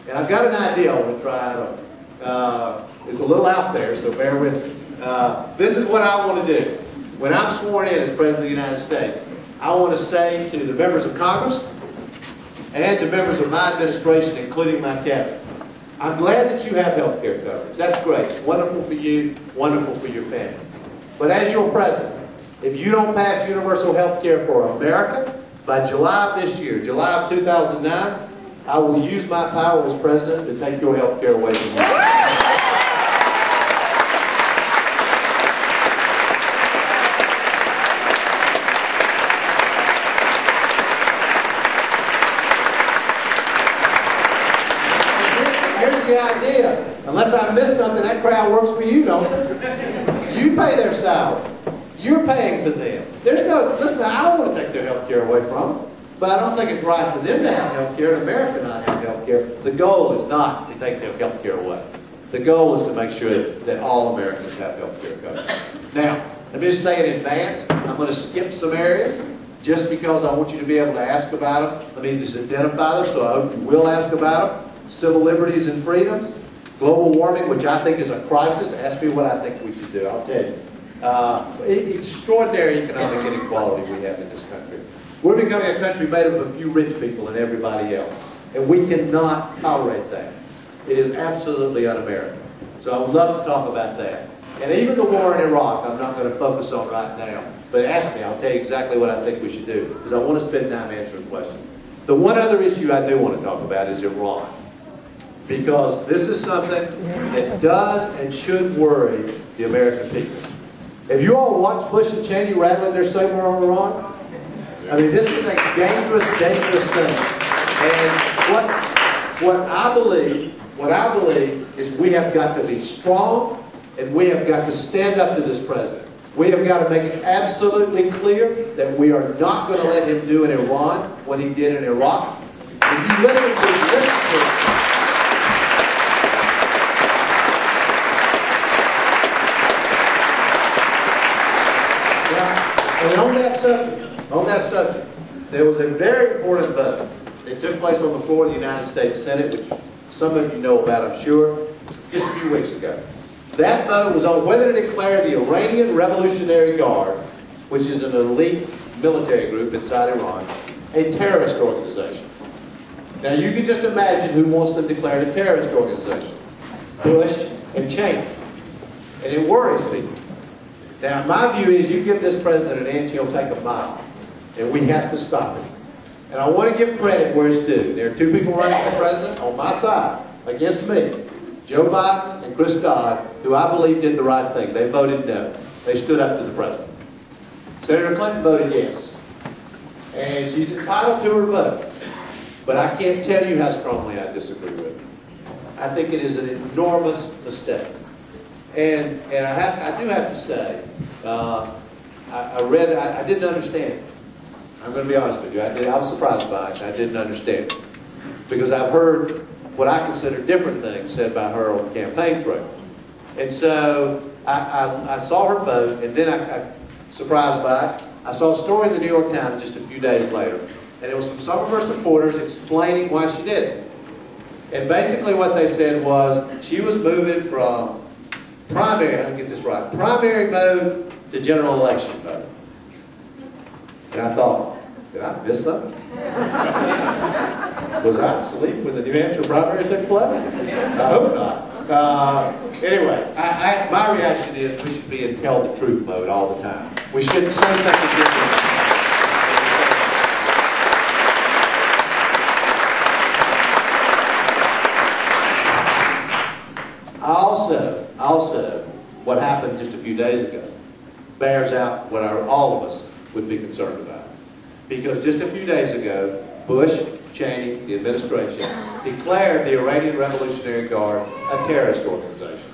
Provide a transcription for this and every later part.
And I've got an idea I want to try out. It's a little out there, so bear with me. This is what I want to do. When I'm sworn in as President of the United States, I want to say to the members of Congress and to members of my administration, including my cabinet, I'm glad that you have health care coverage. That's great. It's wonderful for you, wonderful for your family. But as your president, if you don't pass universal health care for America, by July of this year, July of 2009, I will use my power as president to take your health care away from you. Here's the idea. Unless I miss something, that crowd works for you, don't it? You pay their salary. You're paying for them. There's no, listen, I don't want to take their health care away from them, but I don't think it's right for them to have health care and America not have health care. The goal is not to take their health care away. The goal is to make sure that all Americans have health care coverage. Now, let me just say in advance, I'm going to skip some areas just because I want you to be able to ask about them. Let me just identify them, so I hope you will ask about them. Civil liberties and freedoms, global warming, which I think is a crisis. Ask me what I think we should do. I'll tell you. Extraordinary economic inequality we have in this country. We're becoming a country made up of a few rich people and everybody else. And we cannot tolerate that. It is absolutely un-American. So I would love to talk about that. And even the war in Iraq, I'm not going to focus on right now. But ask me, I'll tell you exactly what I think we should do. Because I want to spend time answering questions. The one other issue I do want to talk about is Iran. Because this is something that does and should worry the American people. Have you all watched Bush and Cheney rattling their saber on Iran? I mean, this is a dangerous, dangerous thing. And what I believe is we have got to be strong, and we have got to stand up to this president. We have got to make it absolutely clear that we are not going to let him do in Iran what he did in Iraq. If you listen to and on that subject, there was a very important vote. It took place on the floor of the United States Senate, which some of you know about, I'm sure, just a few weeks ago. That vote was on whether to declare the Iranian Revolutionary Guard, which is an elite military group inside Iran, a terrorist organization. Now you can just imagine who wants them declared a terrorist organization. Bush and Cheney. And it worries people. Now, my view is you give this president an inch, he'll take a mile. And we have to stop it. And I want to give credit where it's due. There are two people running for president on my side against me. Joe Biden and Chris Dodd, who I believe did the right thing. They voted no. They stood up to the president. Senator Clinton voted yes. And she's entitled to her vote. But I can't tell you how strongly I disagree with it. I think it is an enormous mistake. And I do have to say, I read it, I didn't understand it. I'm going to be honest with you. I was surprised by it. I didn't understand it. Because I've heard what I consider different things said by her on the campaign trail. And so I saw her vote, and then I surprised by it. I saw a story in the New York Times just a few days later. And it was from some of her supporters explaining why she did it. And basically what they said was she was moving from primary, I'll get this right, primary mode to general election mode. And I thought, did I miss something? Was I asleep when the New Hampshire primary took place? I hope not. Anyway, my reaction is we should be in tell the truth mode all the time. We shouldn't say something different. Also, what happened just a few days ago bears out what all of us would be concerned about. Because just a few days ago, Bush, Cheney, the administration, declared the Iranian Revolutionary Guard a terrorist organization.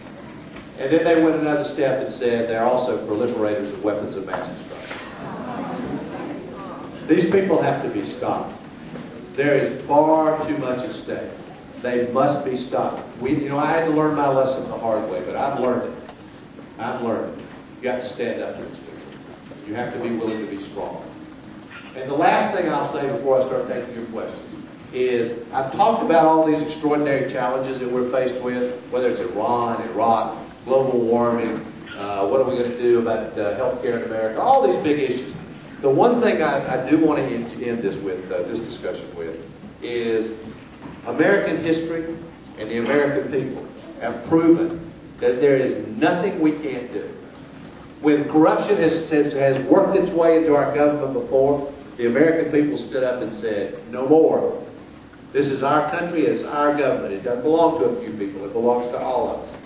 And then they went another step and said they're also proliferators of weapons of mass destruction. These people have to be stopped. There is far too much at stake. They must be stopped. I had to learn my lesson the hard way, but I've learned it. I've learned it. You have to stand up to these people. You have to be willing to be strong. And the last thing I'll say before I start taking your questions is I've talked about all these extraordinary challenges that we're faced with, whether it's Iran, Iraq, global warming, what are we going to do about healthcare in America, all these big issues. The one thing I do want to end this with, this discussion with, is American history and the American people have proven that there is nothing we can't do. When corruption has worked its way into our government before, the American people stood up and said, no more. This is our country, it's our government. It doesn't belong to a few people, it belongs to all of us.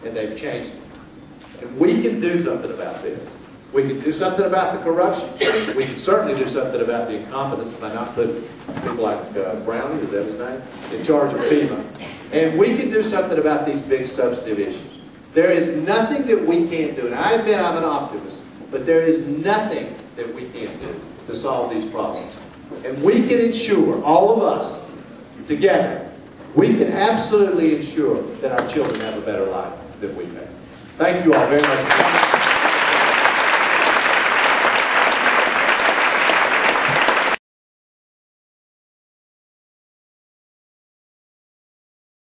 And they've changed it. And we can do something about this. We can do something about the corruption. We can certainly do something about the incompetence by not putting people like Brownie, is that his name, in charge of FEMA. And we can do something about these big substantive issues. There is nothing that we can't do. And I admit I'm an optimist, but there is nothing that we can't do to solve these problems. And we can ensure, all of us together, we can absolutely ensure that our children have a better life than we've had. Thank you all very much.